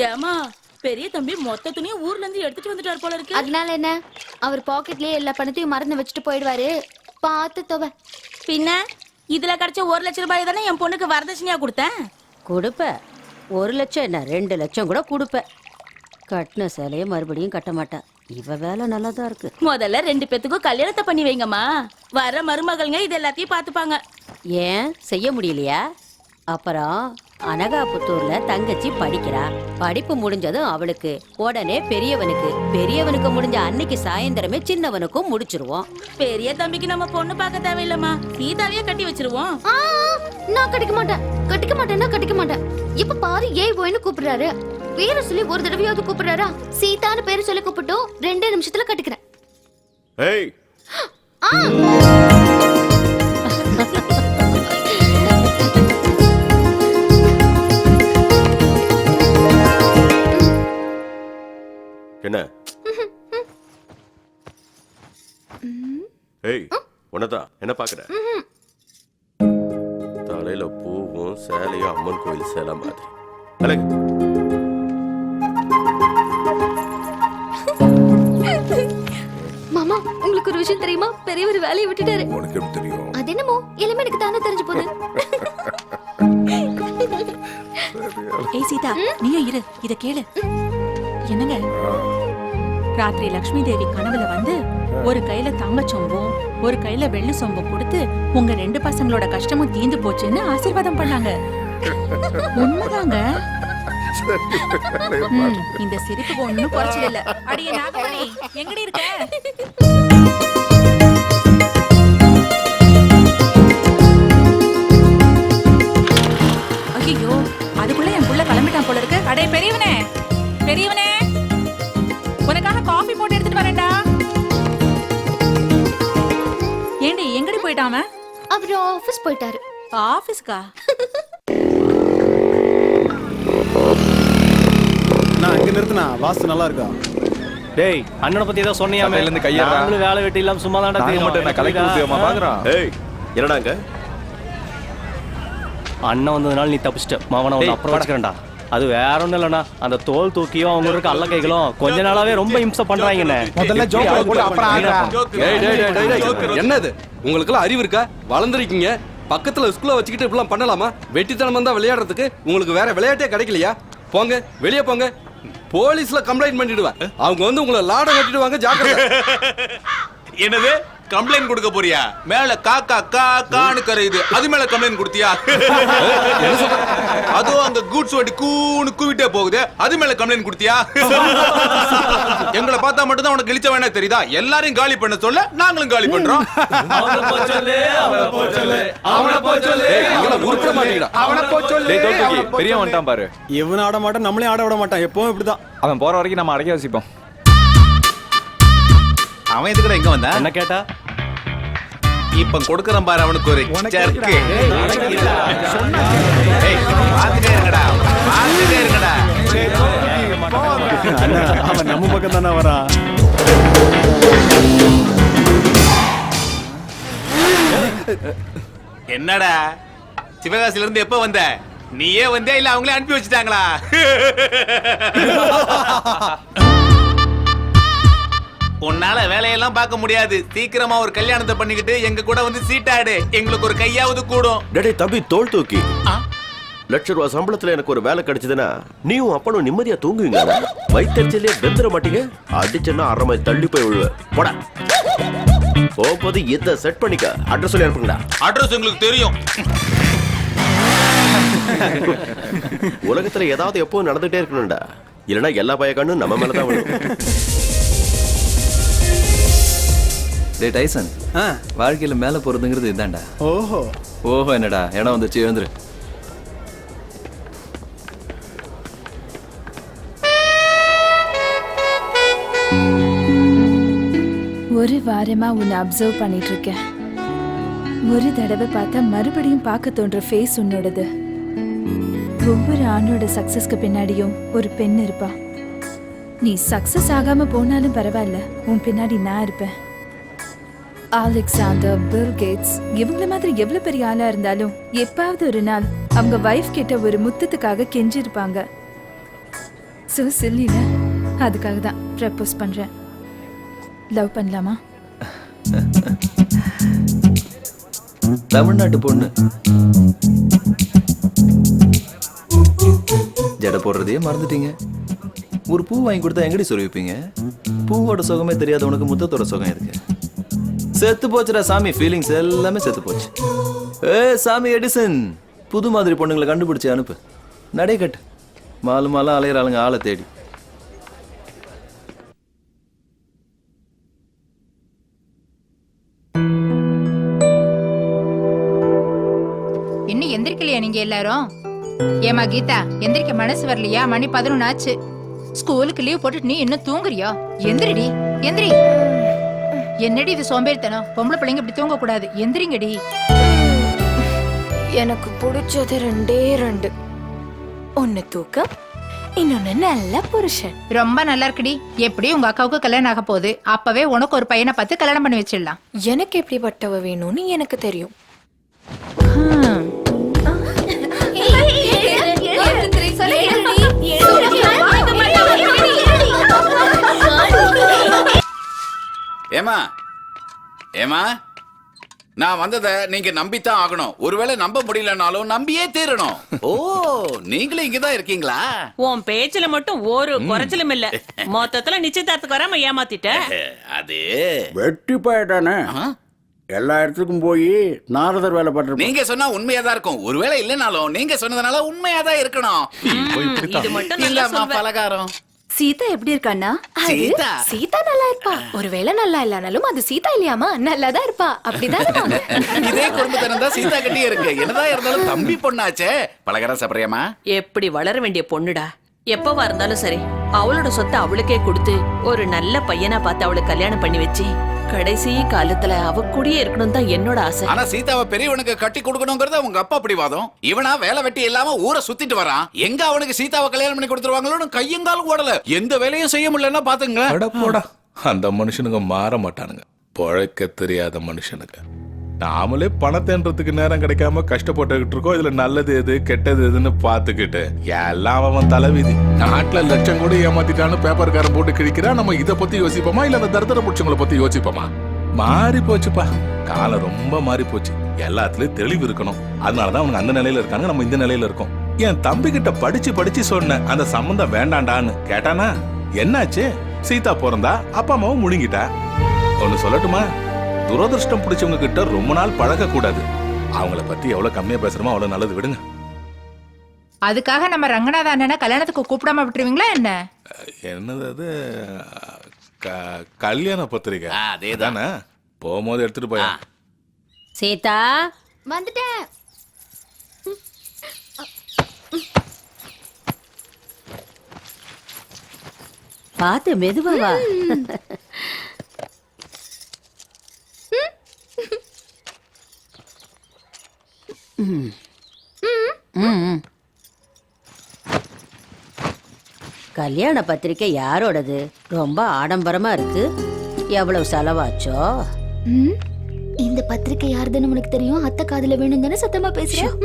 ஏமா பெரிய தம்பி மொத்த துணியும் ஊர்ல இருந்து எடுத்துட்டு வந்துட்டார் போல இருக்கு. அதனால என்ன, அவர் பாக்கெட்லயே எல்லா பணத்தையும் மறந்து வச்சுட்டு போயிடுவாரு. பார்த்து தொவ. பின்ன இதுல கிடைச்ச 1 லட்சம் ரூபாய் தானே என் பொண்ணுக்கு வரதட்சணையா கொடுத்தேன். கொடுப்ப 1 லட்சம் என்ன 2 லட்சம் கூட கொடுப்ப. கட்டின சேலையை மறுபடியும் கட்ட மாட்டா. இவ வேலை நல்லாதான் இருக்கு. முதல்ல 2 பேத்துக்கும் கல்யாணத்தை பண்ணி வைங்கம்மா. வர மருமகள்ங்க இது எல்லாத்தையும் பாத்துப்பாங்க. ஏன் செய்ய முடியலையா? அப்புறம் அனகாபுத்தூர்ல தங்கச்சி படிக்கிறா. படிப்பு முடிஞ்சதும் அவளுக்கு உடனே பெரியவனுக்கு முடிஞ்ச அன்னைக்கு சாயந்தரமே சின்னவனுக்கும் முடிச்சிருவோம். பெரிய தம்பிக்கு நம்ம பொண்ணு பார்க்க தேவையில்லம்மா, சீதாவையே கட்டி வச்சிருவோம். நான் கட்டிக்க மாட்டேன். இப்ப பாரு ஏய் போயின்னு கூப்பிடுறாரு. பேரை சொல்லி ஒரு தடவையாவது கூப்பிடுறாரா? சீதான்னு பேரை சொல்லி கூப்பிட்டோம் 2 நிமிஷத்துல கட்டிக்கிறேன். ஏய் என்ன? ஏய் உனதா என்ன பாக்குற? தலையில பூவும் சேலையும் அம்மன் கோயில் சேலை மாதிரி. மாமா உங்களுக்கு ஒரு விஷயம் தெரியுமா? பெரியவர் வேலையை விட்டுட்டாரு. உனக்கு எப்படி தெரியும்? அது என்னமோ எல்லாமே எனக்கு தானே தெரிஞ்சு போகுது. ஏய் சீதா, நீயும் இரு, இத கேளு. என்னங்க, ராத்திரி லட்சுமி தேவி கனவுல வந்து ஒரு கையில தங்க சொம்பும் ஒரு கையில வெள்ளி சொம்பும் கொடுத்து உங்க 2 பசங்களோட கஷ்டமும் தீந்து போச்சுன்னு ஆசீர்வாதம் பண்ணாங்க. உண்மைதாங்க. இந்த சிரிப்பு ஒண்ணும் குறைச்சல இல்ல. அடியே நாகமணி, எங்கடி இருக்க? ஐயோ, அதுக்குள்ள என் புள்ள கிளம்பிட்டான் போல இருக்கு. அடே பெரியவனே, உனக்காக காபி போட்டு எடுத்துட்டு வரேன்டா. ஏண்டி எங்கடி போயிட்டாம? அவர் ஆபீஸ் போயிட்டாரு. ஆபீஸ்க்கா? நான் இங்க நிறுத்துனா வாஸ்து நல்லா இருக்கா? டேய் அண்ணனை பத்தி ஏதோ சொன்னியாமே, இருந்து கையறா. நாங்களும் வேலை வெட்டி இல்லாம சும்மா தான்டா மட்டும் நான் கலெக்ட் ஊத்தியமா பாக்குறேன். ஏய் என்னடாங்க? அண்ணன் வந்ததுனால நீ தப்பிச்சிட்ட. மாவன ஒன்னு அப்புறம் வச்சுக்கிறேன்டா. அது வேற ஒண்ணும் இல்லண்ணா, அந்த தோல் தூக்கியும் அவங்க இருக்க அல்ல கைகளும் கொஞ்ச நாளாவே ரொம்ப இம்சை பண்றாங்கண்ணே. முதல்ல ஜோக் போட்டு அப்புறம் ஆடுறா. என்னது உங்களுக்கு எல்லாம் அறிவு இருக்கா? வளர்ந்துருக்கீங்க, பக்கத்துல ஸ்கூல்ல வச்சுக்கிட்டு இப்படிலாம் பண்ணலாமா? வெட்டித்தனமா தான் விளையாடுறதுக்கு உங்களுக்கு வேற விளையாட்டே கிடைக்கலையா? போங்க வெளியே போங்க, போலீஸ்ல கம்ப்ளைண்ட் பண்ணிடுவேன். அவங்க வந்து உங்களை லாட கட்டிடுவாங்க, ஜாக்கிரதை. என்னது கம்ப்ளைண்ட் கொடுக்க போறியா? மேல காக்கா காக்கான்னு கரையுது, அது மேல கம்ப்ளைண்ட் கொடுத்தியா? அதுவும் அங்க கூட்ஸ் வண்டி கூன்னு கூவிட்டே போகுது, அது மேல கம்ப்ளைண்ட் கொடுத்தியா? எங்களை பார்த்தா மட்டும் தான் உனக்கு இழிச்ச வேணா தெரியுதா? எல்லாரையும் காலி பண்ண சொல்ல நாங்களும் காலி பண்றோம். பெரிய வந்துட்டான் பாரு. இவன் ஆட மாட்டான், நம்மளே ஆட விட மாட்டான். எப்பவும் இப்படிதான். அவன் போற வரைக்கும் நம்ம அடக்கி வசிப்போம். அவன் எதுக்குடா இங்க வந்தா? என்ன கேட்டா? இப்ப கொடுக்கறேன் பாரு அவனுக்கு ஒரு சர்க்கு. பாத்துட்டே இருக்கடா. அவன் நம்ம பக்கம் தானே வரான். என்னடா சிவகாசில இருந்து எப்ப வந்த? நீயே வந்தே இல்ல அவங்களே அனுப்பி வச்சுட்டாங்களா? உன்னால வேலையெல்லாம் பார்க்க முடியாது. சீக்கிரமா ஒரு கல்யாணத்தை பண்ணிக்கிட்டு எங்க கூட வந்து சீட்டாடு, எங்களுக்கு ஒரு கையாவது கூடும். டேய் தம்பி, தோல் தூக்கி ₹1,00,000 சம்பளத்துல எனக்கு ஒரு வேலை கிடைச்சதுன்னா நீயும் அப்பனும் நிம்மதியா தூங்குவீங்க. வயிற்றுச்சலே வெந்துட மாட்டீங்க. அடிச்சேன்னா 1/2 மைல் தள்ளி போய் விழுவ. போடா போகும்போது இதை செட் பண்ணிக்க. அட்ரஸ் சொல்லி அனுப்புங்கடா. அட்ரஸ் உங்களுக்கு தெரியும். உலகத்துல ஏதாவது எப்பவும் நடந்துட்டே இருக்கணும்டா, இல்லைன்னா எல்லா பயக்கானும் நம்ம மேலதான் விழும். டே டைசன், வாழ்க்கையில மேல போறதுங்கிறது இதான்டா. ஓஹோ ஓஹோ என்னடா இடம் வந்துச்சு, எழுந்துரு. ஒரு வாரமா உன்னை அப்சர்வ் பண்ணிட்டு இருக்கேன். ஒரு தடவை பார்த்தா மறுபடியும் பார்க்க தோன்ற ஃபேஸ் உன்னோடது. ஒவ்வொரு ஆணோட சக்சஸ்க்கு பின்னாடியும் ஒரு பெண் இருப்பா. நீ சக்சஸ் ஆகாம போனாலும் பரவாயில்ல, உன் பின்னாடி நான் இருப்பேன். அலெக்சாண்டர், பில் கேட்ஸ் இவங்கள மாதிரி எவ்வளவு பெரிய ஆளா இருந்தாலும் எப்பாவது ஒரு நாள் அவங்க வைஃப் கிட்ட ஒரு முத்தத்துக்காக கெஞ்சிருப்பாங்க. சோ சில்லில அதுக்காக தான் ப்ரப்போஸ் பண்றேன். லவ் பண்ணலாமா? தமிழ்நாட்டு பொண்ணு ஜடை போடுறதையே மறந்துட்டீங்க. ஒரு பூ வாங்கி கொடுத்தா எங்கடி சொருவிப்பீங்க? பூவோட சுகமே தெரியாத உனக்கு முத்தத்தோட சுகம் இருக்கு. செத்து போச்சுடா சாமி, ஃபீலிங்ஸ் எல்லாமே செத்து போச்சு. சாமி எடிசன், புது மாதிரி பொண்ணுங்களை கண்டுபிடிச்சு அனுப்பு. நடை கட்டு, மாலு மாலா அலையிறாளுங்க ஆளை தேடி. இன்னும் எந்திரிக்கலையா நீங்க எல்லாரும்? ஏமா கீதா, எந்திரிக்க மனசு வரலையா? மணி 11 ஆச்சு. ஸ்கூலுக்கு லீவ் போட்டுட்டு நீ இன்னும் தூங்குறியா? எந்திரிடி, எந்திரி. என்னடி இது சோம்பேறித்தனம்? பொம்பளை பிள்ளைங்க இப்படி தூங்க கூடாது. எந்திரிங்கடி. எனக்கு பிடிச்சது 2 ஒன்னு தூக்கம், இன்னொன்னு நல்ல புருஷன். ரொம்ப நல்லா இருக்குடி. எப்படி உங்க அக்காவுக்கு கல்யாணம் ஆக போகுது, அப்பவே உனக்கு ஒரு பையனை பார்த்து கல்யாணம் பண்ணி வச்சிடலாம். எனக்கு எப்படிப்பட்டவ வேணும்னு எனக்கு தெரியும். ஏமா ஏமா, நான் வந்ததை நீங்க நம்பித்தான் ஆகணும். ஒருவேளை நம்ப முடியலனாலும் நம்பியே தீரணும். ஓ, நீங்களும் இங்கதான் இருக்கீங்களா? உன் பேச்சுல மட்டும் ஒரு குறைச்சலும் இல்ல. மொத்தத்துல நிச்சயதார்த்தத்துக்கு வராம ஏமாத்திட்ட. அது வெட்டி போயிட்டானே. எல்லா இடத்துக்கும் போய் நாரதர் வேலை பண்ற. நீங்க சொன்னா உண்மையாதான் இருக்கும். ஒருவேளை இல்லைனாலும் நீங்க சொன்னதுனால உண்மையாதான் இருக்கணும். இது மட்டும் நல்லா இல்லம்மா, சொல்வ. பலகாரம். சீதா எப்படி இருக்கான்னா? சீதா? சீதா நல்லா இருப்பா. ஒருவேளை நல்லா இல்லனாலும் அது சீதா இல்லையாமா, நல்லாதான் இருப்பா. அப்படிதான். இதே குடும்பத்தினம் தான் சீதா கட்டி இருக்கு. என்னதான் இருந்தாலும் தம்பி பொண்ணாச்சே. பலகாரம் சாப்பிடுறியாமா? எப்படி வளர வேண்டிய பொண்ணுடா. எப்பவா இருந்தாலும் சரி, அவளோட சொத்தை அவளுக்கே கொடுத்து ஒரு நல்ல பையனா பார்த்து அவளுக்கு கல்யாணம் பண்ணி வச்சு கடைசி காலத்துல அவ கூடயே இருக்கணும் தான் என்னோட ஆசை. ஆனா சீதாவை பெரியவனுக்கு கட்டி கொடுக்கணுங்கிறத உங்க அப்பா அப்படி வாதம். இவனா வேலை வெட்டி இல்லாம ஊரை சுத்திட்டு வரான். எங்க அவனுக்கு சீதாவை கல்யாணம் பண்ணி கொடுத்துருவாங்களோன்னு கையங்காலும் ஓடல. எந்த வேலையும் செய்ய முடியலன்னா பாத்துங்க. போடா, அந்த மனுஷனுங்க மாற மாட்டானுங்க. பொழைக்க தெரியாத மனுஷனுங்க. நாமளே பணத்தேன்றதுக்கு நேரம் கிடைக்காம கஷ்டப்பட்டுக்கிட்டு இருக்கோம். இதுல நல்லது எது கெட்டது எதுன்னு பாத்துக்கிட்டு எல்லாம் அவன் தலைவிதி. நாட்டுல லட்சம் கூட ஏமாத்திட்டான்னு பேப்பர்காரன் போட்டு கிழிக்கிறா. நம்ம இதை பத்தி யோசிப்போமா இல்ல அந்த தரித்திர புடிச்சவங்களை பத்தி யோசிப்போமா? மாறி போச்சுப்பா, காலம் ரொம்ப மாறி போச்சு. எல்லாத்துலயும் தெளிவு இருக்கணும். அதனாலதான் அவங்க அந்த நிலையில இருக்காங்க, நம்ம இந்த நிலையில இருக்கோம். என் தம்பி கிட்ட படிச்சு சொன்ன அந்த சம்பந்தம் வேண்டாண்டான்னு கேட்டானா, என்னாச்சு? சீதா பிறந்தா அப்பா அம்மாவும் முழுங்கிட்டா. ஒன்னு சொல்லட்டுமா, துரதிருஷ்டம் பிடிச்சவங்க கிட்ட ரொம்ப நாள் பழக கூடாது. அவங்கள பத்தி எவ்வளவு கம்மியா பேசுறோமோ அவ்வளவு நல்லது. விடுங்க. அதுக்காக நம்ம ரங்கநாத அண்ணனை கல்யாணத்துக்கு கூப்பிடாம விட்டுருவீங்களா என்ன? என்னது அது? கல்யாண பத்திரிக்கை. அதேதானே, போகும்போது எடுத்துட்டு போய். சீதா வந்துட்டேன். பார்த்து மெதுவா வா. கல்யாண பத்திரிக்கை யாரோடது? ரொம்ப ஆடம்பரமா இருக்கு. எவ்வளவு செலவாச்சோ? இந்த பத்திரிக்கை யாருதுன்னு உனக்கு தெரியும்? அத்தை காதுல வேணும் தானே சத்தமா பேசுறேன்.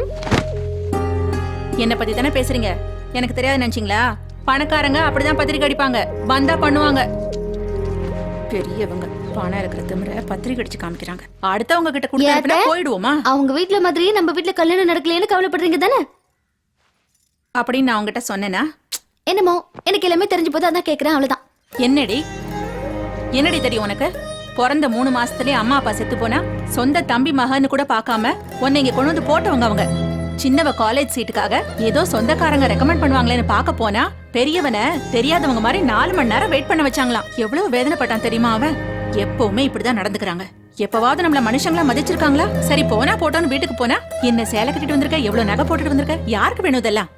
என்ன பத்தி தானே பேசுறீங்க? எனக்கு தெரியாது நினைச்சீங்களா? பணக்காரங்க அப்படிதான் பத்திரிக்கை அடிப்பாங்க, வந்தா பண்ணுவாங்க. பெரியவங்க பணம் இருக்கிற திமிர பத்திரிக்கை அடிச்சு காமிக்கிறாங்க. அடுத்தவங்க கிட்ட கொடுத்தா போயிடுவோமா? அவங்க வீட்ல மாதிரியே நம்ம வீட்ல கல்யாணம் நடக்கலையேன்னு கவலைப்படுறீங்க தானே? அப்படின்னு நான் அவங்ககிட்ட சொன்னேனா? என்னமோ எனக்கு எல்லாமே தெரிஞ்சு போது அதான் கேக்குறேன், அவ்வளவுதான். என்னடி தெரியும் உனக்கு? பிறந்த 3 மாசத்துலயே அம்மா அப்பா செத்து போனா சொந்த தம்பி மகன்னு கூட பார்க்காம உன்னை இங்க கொண்டு வந்து போட்டவங்க அவங்க. சின்னவ காலேஜ் சீட்டுக்காக ஏதோ சொந்தக்காரங்க ரெக்கமெண்ட் பண்ணுவாங்களேன்னு பார்க்க போனா பெரியவனை தெரியாதவங்க மாதிரி 4 மணி நேரம் வெயிட் பண்ண வச்சாங்களாம். எவ்வளவு வேதனைப்பட்டான் தெரியுமா அவன்? எப்பவுமே இப்படிதான் நடந்துக்கிறாங்க. எப்பவாவது நம்மள மனுஷங்களா மதிச்சிருக்காங்களா? சரி போனா போட்டோன்னு வீட்டுக்கு போனா என்ன சேலை கட்டிட்டு வந்திருக்க, எவ்வளவு நகை போட்டுட்டு வந்திருக்க, யாருக்கு வேணும் இதெல்லாம்?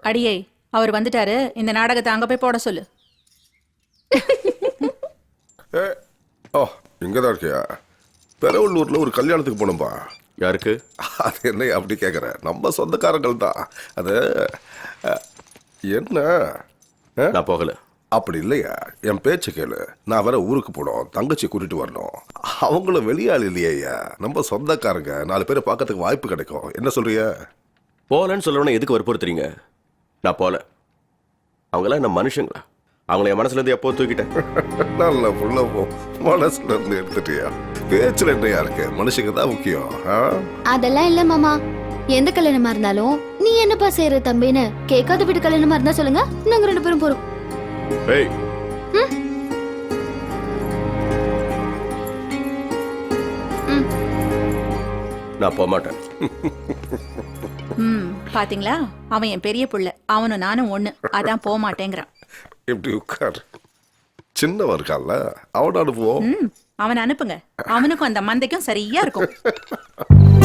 அடியே, அவர் வந்துட்டாரு. இந்த நாடகத்தை அங்க போய் போட சொல்லு. ஓ, இங்கதான் இருக்கியா? பெரவள்ளூர்ல ஒரு கல்யாணத்துக்கு போனோம்பா. யாருக்கு? அது என்ன அப்படி கேட்குற? நம்ம சொந்தக்காரங்கள் தான். அது என்ன? நான் போகல. அப்படி இல்லையா, என் பேச்சு கேளு. நான் வேற ஊருக்கு போனோம், தங்கச்சி கூட்டிட்டு வரணும். அவங்களும் வெளியாள் இல்லையா, நம்ம சொந்தக்காரங்க. 4 பேரை பார்க்கறதுக்கு வாய்ப்பு கிடைக்கும். என்ன சொல்றிய? போலன்னு சொல்லணும்னா எதுக்கு வற்புறுத்துறீங்க? நான் போல. அவங்களாம் என்ன மனுஷங்களா? அவங்கள என் மனசுல இருந்து எப்போ தூக்கிட்டேன். நல்ல புள்ள போ, மனசுல இருந்து எடுத்துட்டியா? பேச்சுல என்னையா இருக்கு? மனுஷங்க தான் முக்கியம். அதெல்லாம் இல்ல மாமா. எந்த கல்யாணமா இருந்தாலும் நீ என்னப்பா செய்யற தம்பின்னு கேட்காத வீட்டு கல்யாணமா இருந்தா சொல்லுங்க, நாங்க 2 பேரும் போறோம். ஏய், நான் போக மாட்டேன். பாத்தீங்களா, அவன் என் பெரிய புள்ள, அவனும் நானும் ஒண்ணு, அதான் போக மாட்டேங்கிறான். இப்படி உட்கார். சின்னவன் இருக்கான்ல, அவனை அனுப்புவோம். அவனை அனுப்புங்க, அவனுக்கும் அந்த மந்தைக்கும் சரியா இருக்கும்.